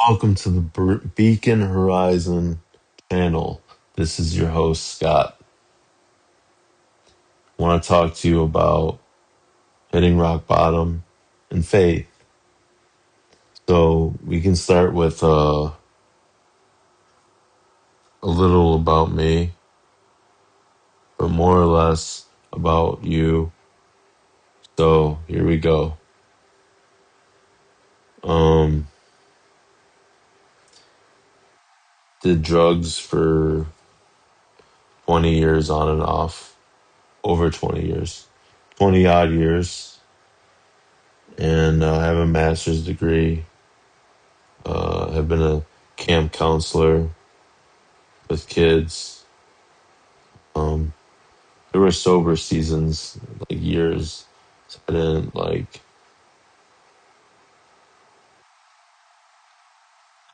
Welcome to the Beacon Horizon channel. This is your host, Scott. I want to talk to you about hitting rock bottom and faith. So we can start with a little about me, but more or less about you. So here we go. Um, did drugs for 20 years on and off, over 20 years, 20 odd years, and I have a master's degree. Have been a camp counselor with kids. Um, there were sober seasons, like years. So I didn't like.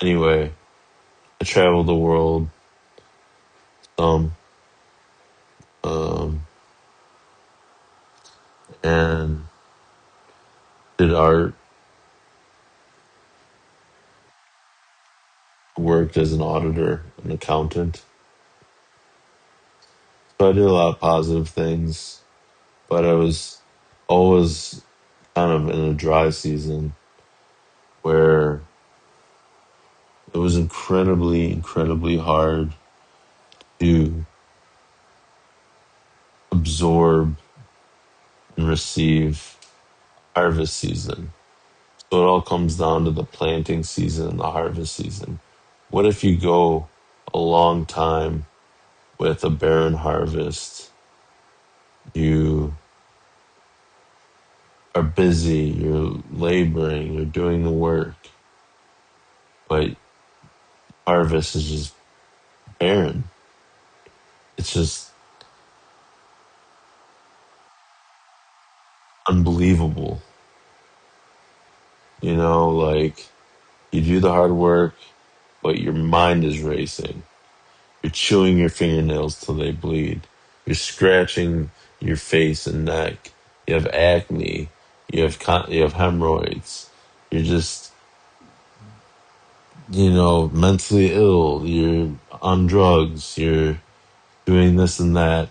Anyway, I traveled the world some, um, and did art. Worked as an auditor, an accountant. So I did a lot of positive things, but I was always kind of in a dry season where it was incredibly hard to absorb and receive harvest season. So it all comes down to the planting season and the harvest season. What if you go a long time with a barren harvest? You are busy, you're laboring, you're doing the work, but harvest is just barren. It's just unbelievable. Like you do the hard work, but your mind is racing. You're chewing your fingernails till they bleed. You're scratching your face and neck. You have acne. You have hemorrhoids. You're just mentally ill. You're on drugs. You're doing this and that.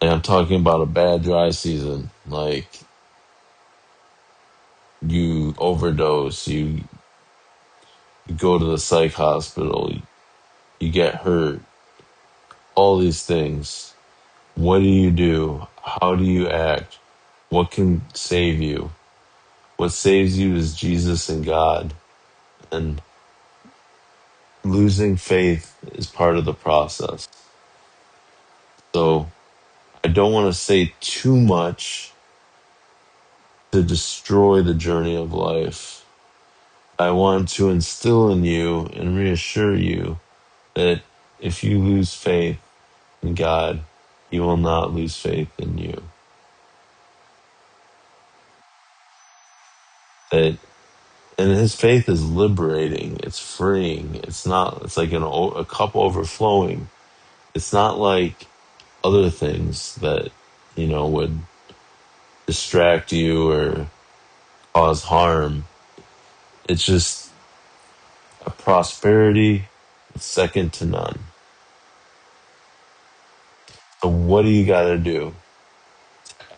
And I'm talking about a bad dry season. Like you overdose. You go to the psych hospital. You get hurt. All these things. What do you do? How do you act? What can save you? What saves you is Jesus and God. And losing faith is part of the process. So I don't want to say too much to destroy the journey of life. I want to instill in you and reassure you that if you lose faith in God, He will not lose faith in you. That and His faith is liberating. It's freeing. It's not. It's like a cup overflowing. It's not like other things that would distract you or cause harm. It's just a prosperity that's second to none. So what do you got to do?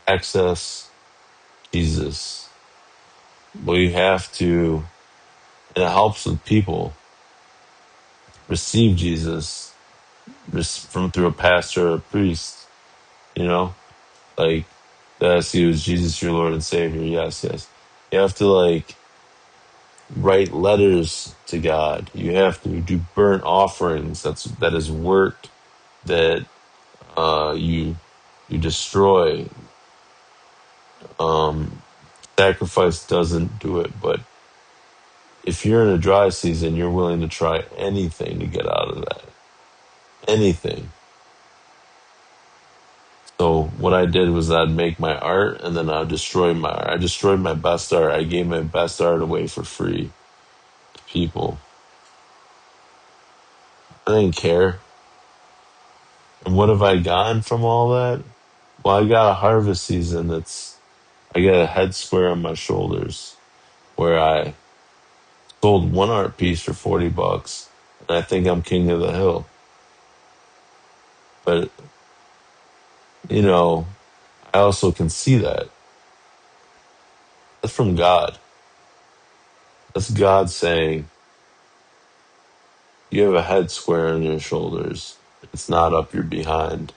Access Jesus. Well, you have to, and it helps with people receive Jesus from through a pastor or a priest. You know, like they ask you, is Jesus your Lord and Savior? Yes, yes. You have to write letters to God. You have to do burnt offerings. That is work that you destroy. Um, Sacrifice doesn't do it, but if you're in a dry season, you're willing to try anything to get out of that. Anything. So what I did was I'd make my art and then I'd destroy my art. I destroyed my best art. I gave my best art away for free to people. I didn't care. And what have I gotten from all that? Well, I got a harvest season I got a head square on my shoulders where I Sold one art piece for $40, and I think I'm king of the hill. But you know, I also can see that. That's from God. That's God saying, you have a head square on your shoulders. It's not up your behind.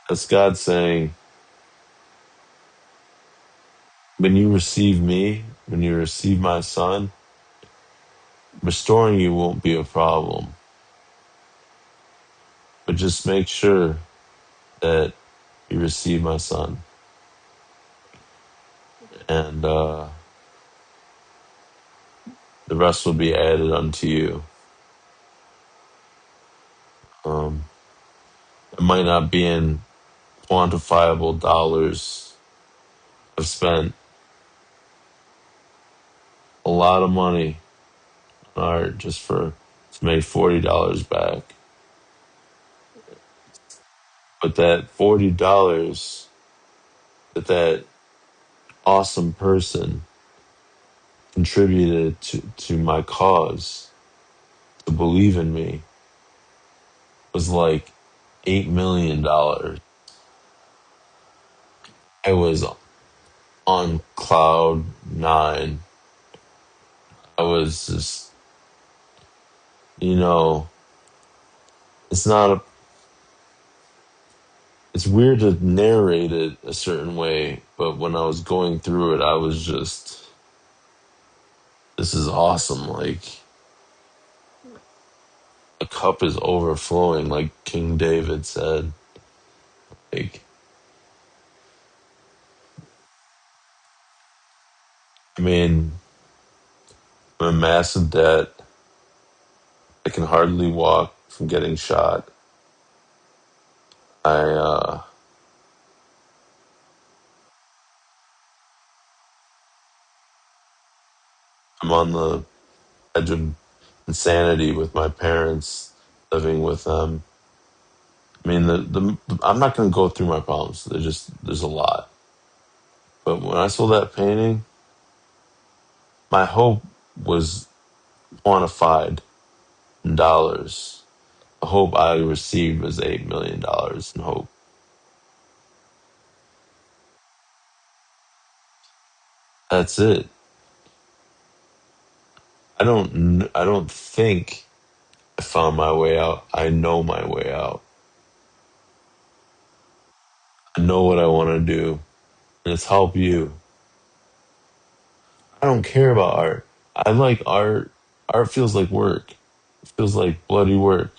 That's God saying, when you receive me, when you receive my son, restoring you won't be a problem. But just make sure that you receive my son. And the rest will be added unto you. Um, it might not be in quantifiable dollars. I've spent a lot of money on art just to make $40 back. But that $40 that awesome person contributed to my cause, to believe in me, was like $8 million. I was on cloud nine. I was just, you know, it's not a, it's weird to narrate it a certain way, but when I was going through it, I was just, this is awesome. Like, a cup is overflowing, like King David said. Like, I mean, I'm in massive debt. I can hardly walk from getting shot. I I'm on the edge of insanity with my parents, living with them. I mean, I'm not going to go through my problems. There's a lot. But when I saw that painting, my hope was quantified in dollars. The hope I received was $8 million in hope. That's it. I don't think I found my way out. I know my way out. I know what I want to do, and it's help you. I don't care about art. I like art. Art feels like work. It feels like bloody work.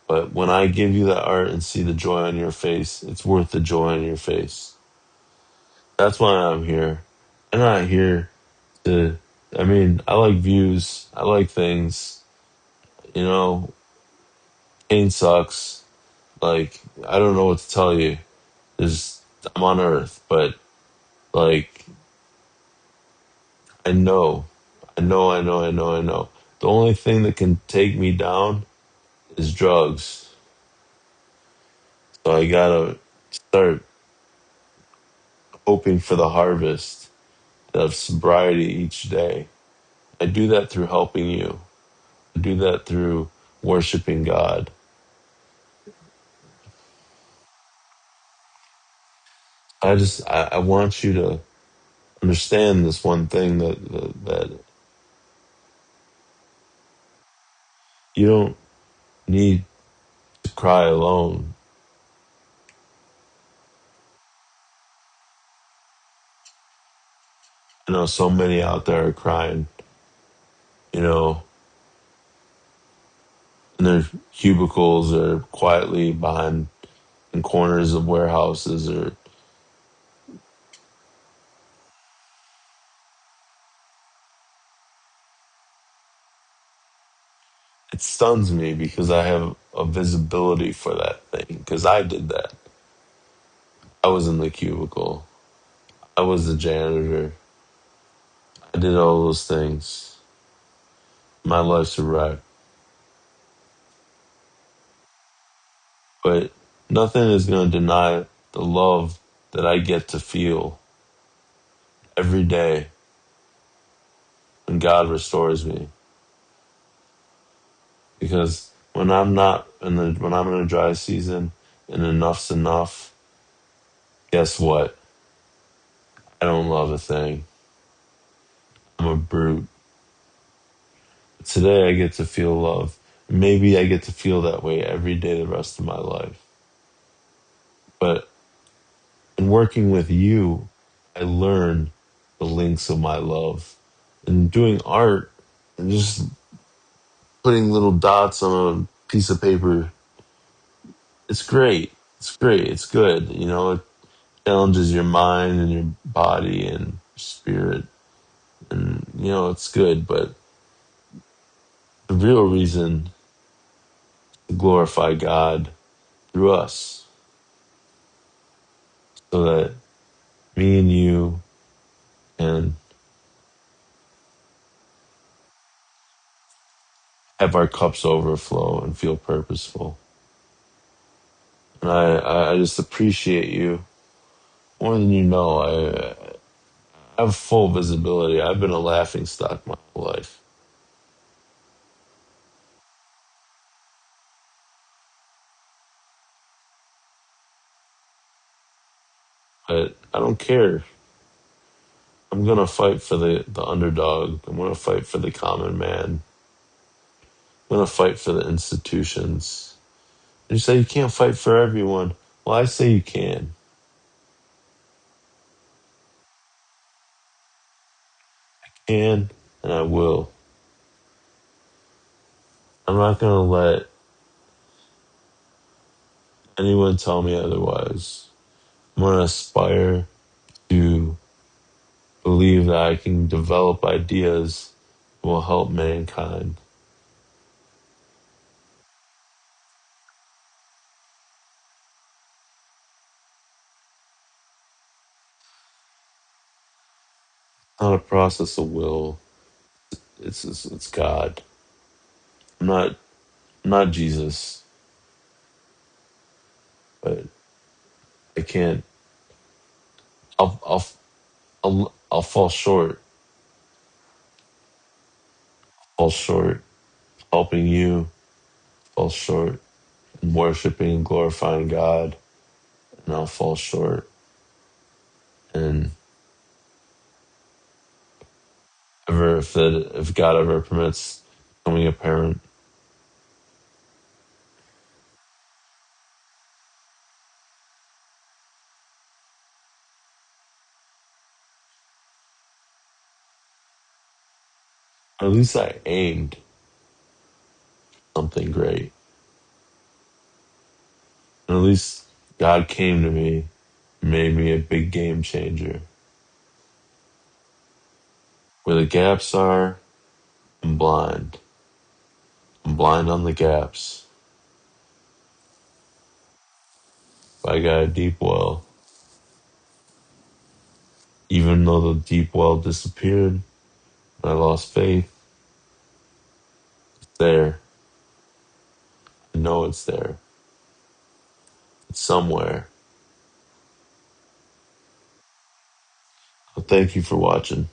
But when I give you that art and see the joy on your face, it's worth the joy on your face. That's why I'm here. I'm not here to, I mean, I like views. I like things. You know, pain sucks. Like, I don't know what to tell you. There's, I'm on earth, but like, I know, I know. The only thing that can take me down is drugs. So I gotta start hoping for the harvest of sobriety each day. I do that through helping you. I do that through worshiping God. I want you to understand this one thing that you don't need to cry alone. You know, so many out there are crying, you know, in their cubicles or quietly behind in corners of warehouses, or it stuns me because I have a visibility for that thing, because I did that. I was in the cubicle. I was the janitor. I did all those things. My life's a wreck. But nothing is going to deny the love that I get to feel every day when God restores me. Because when I'm not when I'm in a dry season and enough's enough, guess what? I don't love a thing. I'm a brute. Today I get to feel love. Maybe I get to feel that way every day the rest of my life. But in working with you, I learn the links of my love. And doing art and just putting little dots on a piece of paper, it's great. It's great. It's good. It challenges your mind and your body and spirit. And, it's good. But the real reason to glorify God through us so that me and you can have our cups overflow and feel purposeful. And I just appreciate you more than you know. I have full visibility. I've been a laughing stock my whole life. But I don't care. I'm gonna fight for the underdog. I'm gonna fight for the common man. I'm gonna fight for the institutions. And you say you can't fight for everyone. Well, I say you can. Can and I will. I'm not gonna let anyone tell me otherwise. I'm gonna aspire to believe that I can develop ideas that will help mankind. Not a process of will. It's God. I'm not Jesus, but I can't. I'll fall short. Fall short. Helping you. Fall short. In worshiping and glorifying God, and I'll fall short. And ever if God ever permits becoming a parent, at least I aimed something great. And at least God came to me, made me a big game changer. Where the gaps are, I'm blind. I'm blind on the gaps. But I got a deep well. Even though the deep well disappeared, and I lost faith, it's there. I know it's there. It's somewhere. Well, thank you for watching.